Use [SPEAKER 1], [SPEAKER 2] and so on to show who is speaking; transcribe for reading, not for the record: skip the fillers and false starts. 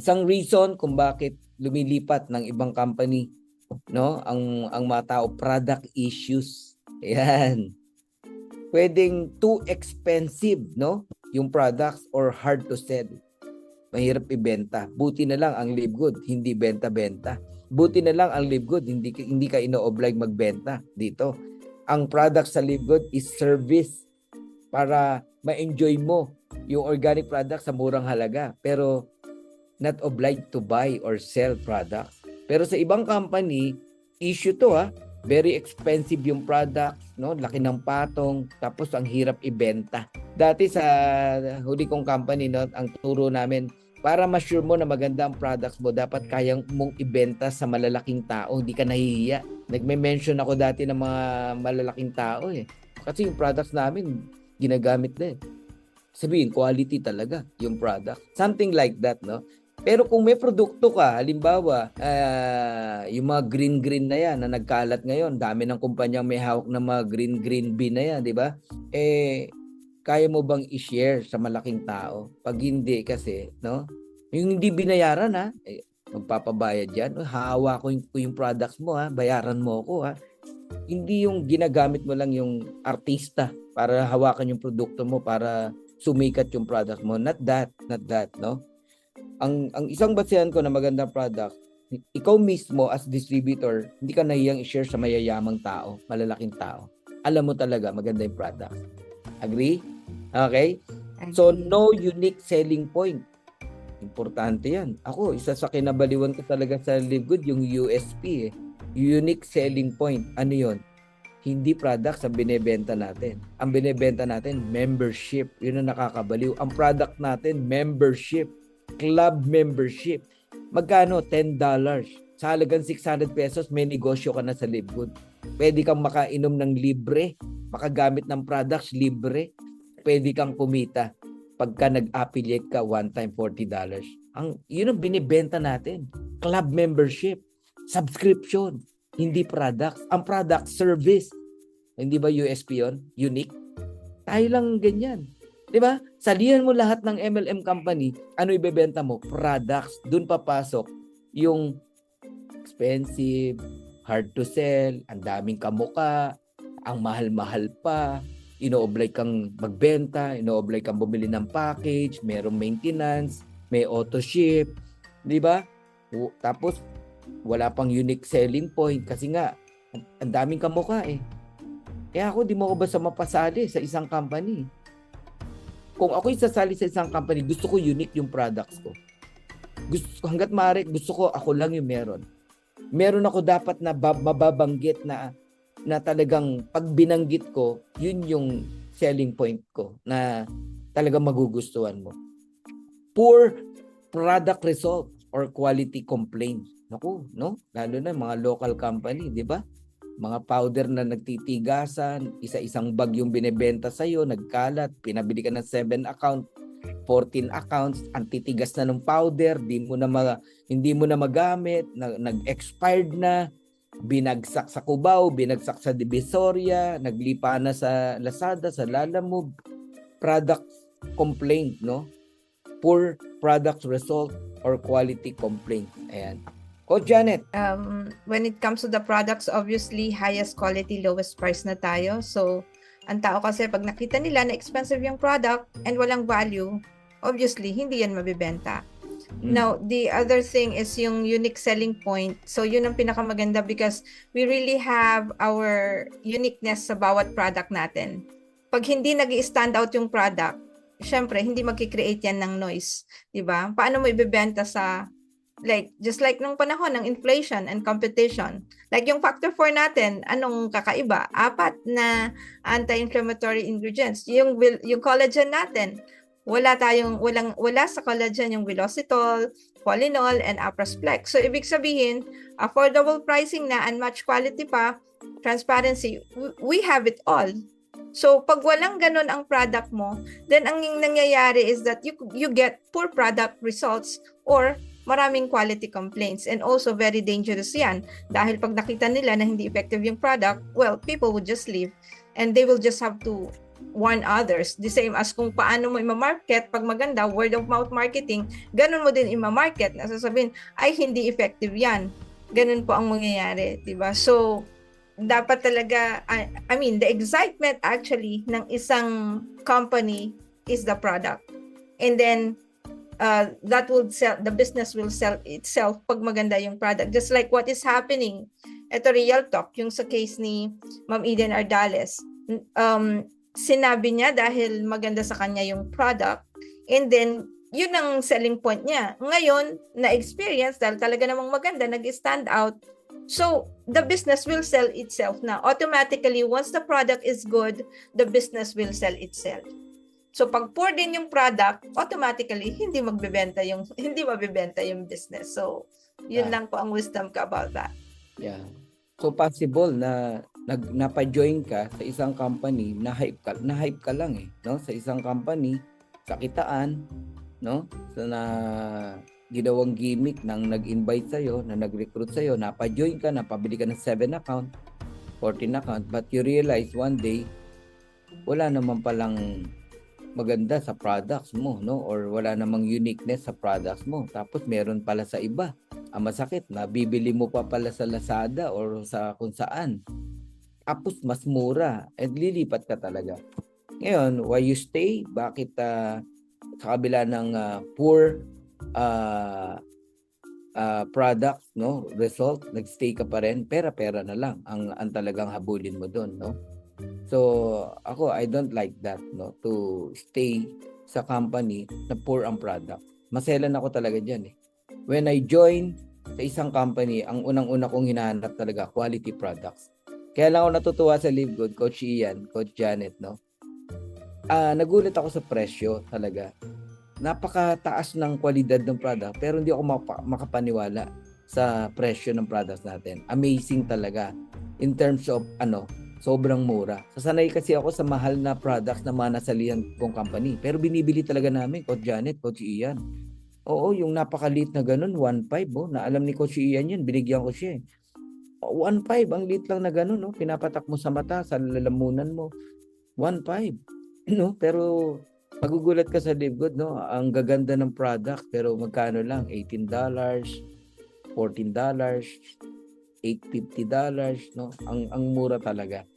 [SPEAKER 1] Isang reason kung bakit lumilipat ng ibang company, no, ang mga tao, product issues. Ayan. Pwedeng too expensive, no, yung products, or hard to sell. Mahirap ibenta. Buti na lang ang Live Good, hindi benta-benta. Buti na lang ang Live Good, hindi ka ino-oblige magbenta dito. Ang product sa Live Good is service para ma-enjoy mo yung organic product sa murang halaga. Pero not obliged to buy or sell products. Pero sa ibang company, issue to very expensive yung products, no? Laki ng patong, tapos ang hirap ibenta. Dati sa huli kong company, no, ang turo namin, para ma-sure mo na maganda ang products mo, dapat kayang mong ibenta sa malalaking tao, hindi ka nahihiya. Nagme-mention ako dati ng mga malalaking tao Kasi yung products namin, ginagamit din. Sabihin, quality talaga yung product. Something like that, no? Pero kung may produkto ka, halimbawa, yung mga green na yan na nagkalat ngayon, dami ng kumpanyang may hawak ng mga green bean na yan, di ba? Kaya mo bang i-share sa malaking tao? Pag hindi kasi, no? Yung hindi binayaran, magpapabayad yan. Hahawa ko yung products mo, bayaran mo ako, Hindi yung ginagamit mo lang yung artista para hawakan yung produkto mo para sumikat yung product mo. Not that, no? Ang isang basihan ko na magandang product, ikaw mismo as distributor, hindi ka nahiyang i-share sa mayayamang tao, malalaking tao. Alam mo talaga maganda yung product. Agree? Okay? So, no unique selling point. Importante yan. Ako, isa sa kinabaliwan ko talaga sa Live Good, yung USP Unique selling point. Ano yun? Hindi products ang binebenta natin. Ang binebenta natin, membership. Yun ang nakakabaliw. Ang product natin, membership. Club membership. Magkano? $10. Sa halagang 600 pesos, may negosyo ka na sa Live Good. Pwede kang makainom ng libre. Makagamit ng products, libre. Pwede kang kumita. Pagka nag-affiliate ka, one time $40. Yun ang binibenta natin. Club membership. Subscription. Hindi products. Ang product, service. Hindi ba USP yun? Unique. Tayo lang ganyan. Diba? Salihan mo lahat ng MLM company, ano ibebenta mo? Products. Doon papasok yung expensive, hard to sell, ang daming kamuka, ang mahal-mahal pa, ino-oblige kang magbenta, ino-oblige kang bumili ng package, merong maintenance, may auto ship, di ba? Tapos wala pang unique selling point kasi nga ang daming kamuka Kaya ako di mo ko basta mapasali sa isang company. Kung ako isasali sa isang company, gusto ko unique yung products ko. Hanggat maaari, gusto ko ako lang yung meron. Meron ako dapat na mababanggit na talagang pag binanggit ko, yun yung selling point ko na talagang magugustuhan mo. Poor product result or quality complaints. Naku, no? Lalo na mga local company, di ba? Mga powder na nagtitigasan, isa-isang bag yung binebenta sa'yo, nagkalat, pinabili ka ng 7 account, 14 accounts, ang titigas na ng powder, hindi mo na magamit, nag-expired na, binagsak sa Cubao, binagsak sa Divisoria, naglipa na sa Lazada, sa Lalamove. Product complaint, no? Poor product result or quality complaint. Ayan. Coach Janet.
[SPEAKER 2] When it comes to the products, obviously, highest quality, lowest price na tayo. So, ang tao kasi pag nakita nila na expensive yung product and walang value, obviously, hindi yan mabibenta. Now, the other thing is yung unique selling point. So, yun ang pinakamaganda because we really have our uniqueness sa bawat product natin. Pag hindi nag-i-stand out yung product, syempre, hindi magki-create yan ng noise. Diba? Paano mo ibebenta sa just like nung panahon ng inflation and competition. Like yung factor 4 natin, anong kakaiba? 4 na anti-inflammatory ingredients. Yung collagen natin, wala sa collagen yung Velocitol, Polinol, and Aprasplex. So ibig sabihin, affordable pricing na, unmatched quality pa, transparency, we have it all. So pag walang ganun ang product mo, then ang nangyayari is that you get poor product results or maraming quality complaints, and also very dangerous yan dahil pag nakita nila na hindi effective yung product, well, people would just leave and they will just have to warn others. The same as kung paano mo i-market, pag maganda, word of mouth marketing, ganun mo din i-market. Nasasabihin, ay hindi effective yan. Ganun po ang mangyayari, di ba? So, dapat talaga, I mean, the excitement actually ng isang company is the product. And then, that will sell, the business will sell itself pag maganda yung product. Just like what is happening. Ito real talk, yung sa case ni Ma'am Eden Ardales. Sinabi niya dahil maganda sa kanya yung product, and then yun ang selling point niya. Ngayon, na-experience dahil talaga namang maganda, nag-stand out. So, the business will sell itself na. Automatically, once the product is good, the business will sell itself. So, pag poor din yung product, automatically, hindi mabibenta yung business. So, yun lang po ang wisdom ko about that.
[SPEAKER 1] Yeah. So possible na napa-join ka sa isang company, na-hype ka lang no? Sa isang company, sa kitaan, no? So na ginawang gimmick nang nag-invite sa'yo, na nag-recruit sa'yo, napa-join ka, napabili ka ng 7 account, 14 account, but you realize one day, wala naman palang maganda sa products mo, no? Or wala namang uniqueness sa products mo. Tapos meron pala sa iba. Ang masakit, nabibili mo pa pala sa Lazada or sa kung saan. Tapos mas mura. At lilipat ka talaga. Ngayon, why you stay? Bakit sa kabila ng poor product, no? Result, nagstay ka pa rin, pera-pera na lang ang talagang habulin mo doon, no? So, ako, I don't like that, no? To stay sa company na poor ang product. Maselan ako talaga dyan, When I join sa isang company, ang unang-una kong hinahanap talaga, quality products. Kaya lang ako natutuwa sa Live Good, Coach Ian, Coach Janet, no? Nagulat ako sa presyo talaga. Napakataas ng kwalidad ng product, pero hindi ako makapaniwala sa presyo ng products natin. Amazing talaga in terms of sobrang mura. Sasanay kasi ako sa mahal na products na mga nasalihan kong company. Pero binibili talaga namin, Coach Janet, Coach Ian. Oo, yung napakaliit na ganun, 1.5, na alam ni Coach Ian yan, binigyan ko siya. 1.5, ang liit lang na ganun, no? Pinapatak mo sa mata, sa lalamunan mo. 1.5, no? Pero magugulat ka sa Live Good, no? Ang gaganda ng product, pero magkano lang? $18, $14, $850, no? Ang mura talaga.